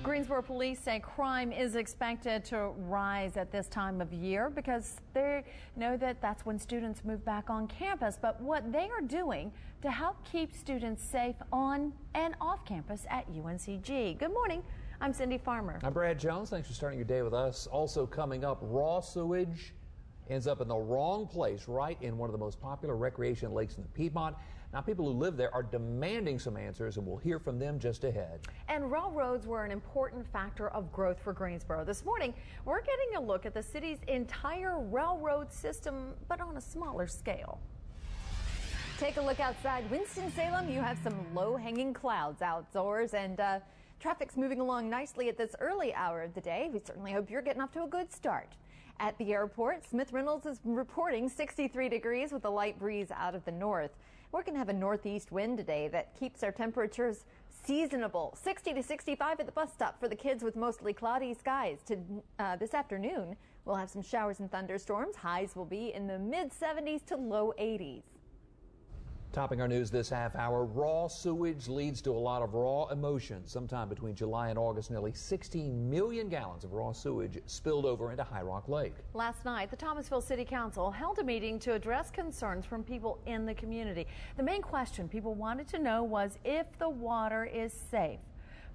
Greensboro police say crime is expected to rise at this time of year because they know that that's when students move back on campus. But what they are doing to help keep students safe on and off campus at UNCG. Good morning. I'm Cindy Farmer. I'm Brad Jones. Thanks for starting your day with us. Also coming up, raw sewage ends up in the wrong place, right in one of the most popular recreation lakes in the Piedmont. Now, people who live there are demanding some answers, and we'll hear from them just ahead. And railroads were an important factor of growth for Greensboro. This morning, we're getting a look at the city's entire railroad system, but on a smaller scale. Take a look outside Winston-Salem. You have some low-hanging clouds outdoors, and traffic's moving along nicely at this early hour of the day. We certainly hope you're getting off to a good start. At the airport, Smith Reynolds is reporting 63 degrees with a light breeze out of the north. We're going to have a northeast wind today that keeps our temperatures seasonable. 60 to 65 at the bus stop for the kids with mostly cloudy skies. This afternoon, we'll have some showers and thunderstorms. Highs will be in the mid-70s to low 80s. Topping our news this half hour, raw sewage leads to a lot of raw emotions. Sometime between July and August, nearly 16 million gallons of raw sewage spilled over into High Rock Lake. Last night, the Thomasville City Council held a meeting to address concerns from people in the community. The main question people wanted to know was if the water is safe.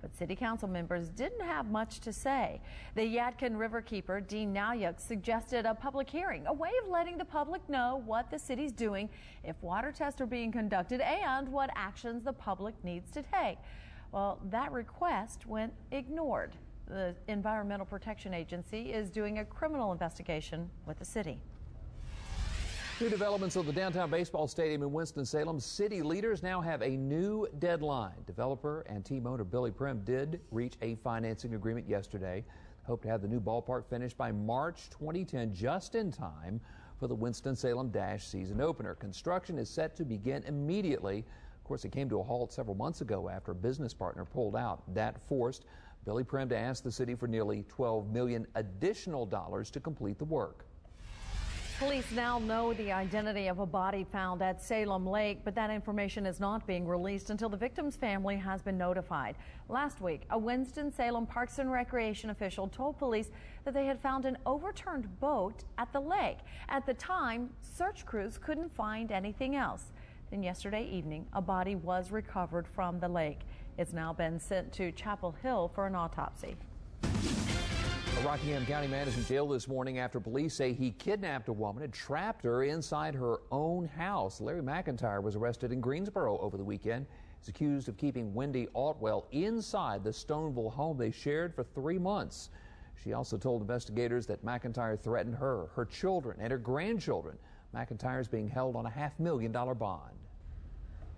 But City Council members didn't have much to say. The Yadkin Riverkeeper, Dean Nalyuk, suggested a public hearing, a way of letting the public know what the city's doing, if water tests are being conducted, and what actions the public needs to take. Well, that request went ignored. The Environmental Protection Agency is doing a criminal investigation with the city. New developments of the downtown baseball stadium in Winston-Salem. City leaders now have a new deadline. Developer and team owner Billy Prim did reach a financing agreement yesterday. Hope to have the new ballpark finished by March 2010, just in time for the Winston-Salem Dash season opener. Construction is set to begin immediately. Of course, it came to a halt several months ago after a business partner pulled out. That forced Billy Prim to ask the city for nearly $12 million additional dollars to complete the work. Police now know the identity of a body found at Salem Lake, but that information is not being released until the victim's family has been notified. Last week, a Winston-Salem Parks and Recreation official told police that they had found an overturned boat at the lake. At the time, search crews couldn't find anything else. Then yesterday evening, a body was recovered from the lake. It's now been sent to Chapel Hill for an autopsy. A Rockingham County man is in jail this morning after police say he kidnapped a woman and trapped her inside her own house. Larry McIntyre was arrested in Greensboro over the weekend. He's accused of keeping Wendy Altwell inside the Stoneville home they shared for 3 months. She also told investigators that McIntyre threatened her, her children, and her grandchildren. McIntyre is being held on a $500,000 bond.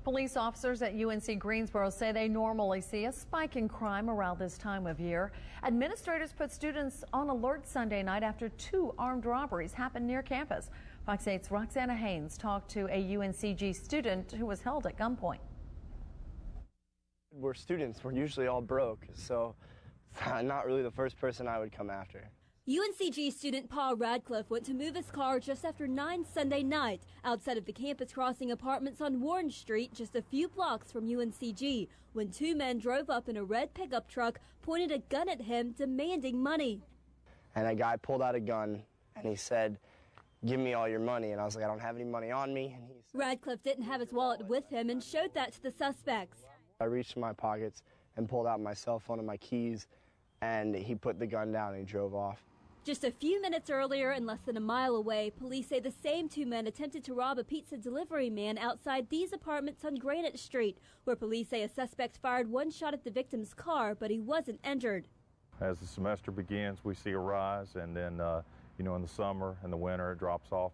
Police officers at UNC Greensboro say they normally see a spike in crime around this time of year. Administrators put students on alert Sunday night after 2 armed robberies happened near campus. Fox 8's Roxana Haynes talked to a UNCG student who was held at gunpoint. We're students. We're usually all broke, so not really the first person I would come after. UNCG student Paul Radcliffe went to move his car just after 9 Sunday night outside of the Campus Crossing apartments on Warren Street, just a few blocks from UNCG, when 2 men drove up in a red pickup truck, pointed a gun at him, demanding money. And a guy pulled out a gun and he said, "Give me all your money." And I was like, "I don't have any money on me." And he said, Radcliffe didn't have his wallet with him and showed that to the suspects. I reached in my pockets and pulled out my cell phone and my keys, and he put the gun down and he drove off. Just a few minutes earlier and less than a mile away, police say the same 2 men attempted to rob a pizza delivery man outside these apartments on Granite Street, where police say a suspect fired 1 shot at the victim's car, but he wasn't injured. As the semester begins, we see a rise, and then, in the summer and the winter, it drops off.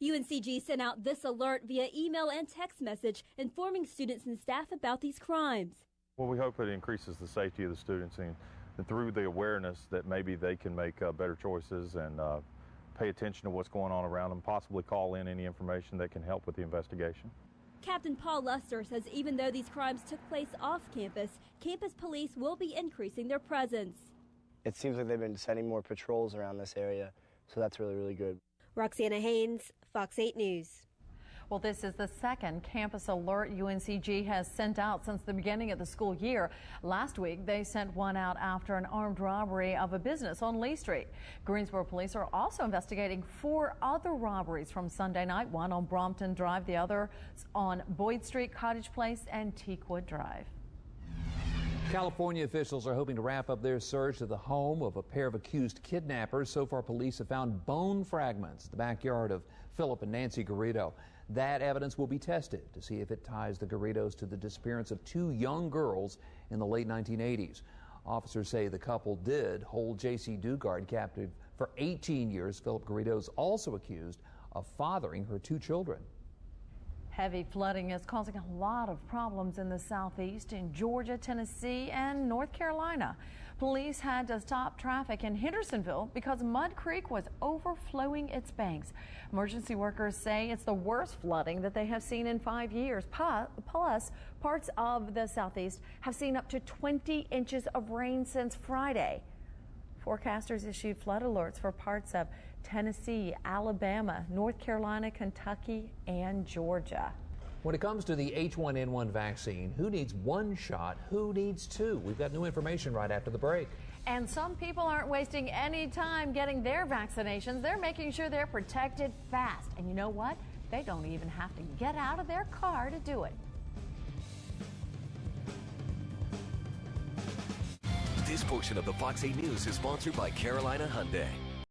UNCG sent out this alert via email and text message, informing students and staff about these crimes. Well, we hope it increases the safety of the students and through the awareness that maybe they can make better choices and pay attention to what's going on around them, possibly call in any information that can help with the investigation. Captain Paul Lester says even though these crimes took place off campus, campus police will be increasing their presence. It seems like they've been sending more patrols around this area, so that's really, really good. Roxana Haynes, Fox 8 News. Well, this is the second campus alert UNCG has sent out since the beginning of the school year. Last week, they sent one out after an armed robbery of a business on Lee Street. Greensboro police are also investigating 4 other robberies from Sunday night, one on Brompton Drive, the other on Boyd Street, Cottage Place, and Teakwood Drive. California officials are hoping to wrap up their search of the home of a pair of accused kidnappers. So far, police have found bone fragments in the backyard of Philip and Nancy Garrido. That evidence will be tested to see if it ties the Garridos to the disappearance of 2 young girls in the late 1980s. Officers say the couple did hold J.C. Dugard captive for 18 years. Philip Garrido is also accused of fathering her 2 children. Heavy flooding is causing a lot of problems in the southeast, in Georgia, Tennessee, and North Carolina. Police had to stop traffic in Hendersonville because Mud Creek was overflowing its banks. Emergency workers say it's the worst flooding that they have seen in 5 years. Plus, parts of the southeast have seen up to 20 inches of rain since Friday. Forecasters issued flood alerts for parts of Tennessee, Alabama, North Carolina, Kentucky, and Georgia. When it comes to the H1N1 vaccine, who needs 1 shot? Who needs 2? We've got new information right after the break. And some people aren't wasting any time getting their vaccinations. They're making sure they're protected fast. And you know what? They don't even have to get out of their car to do it. This portion of the Fox 8 News is sponsored by Carolina Hyundai.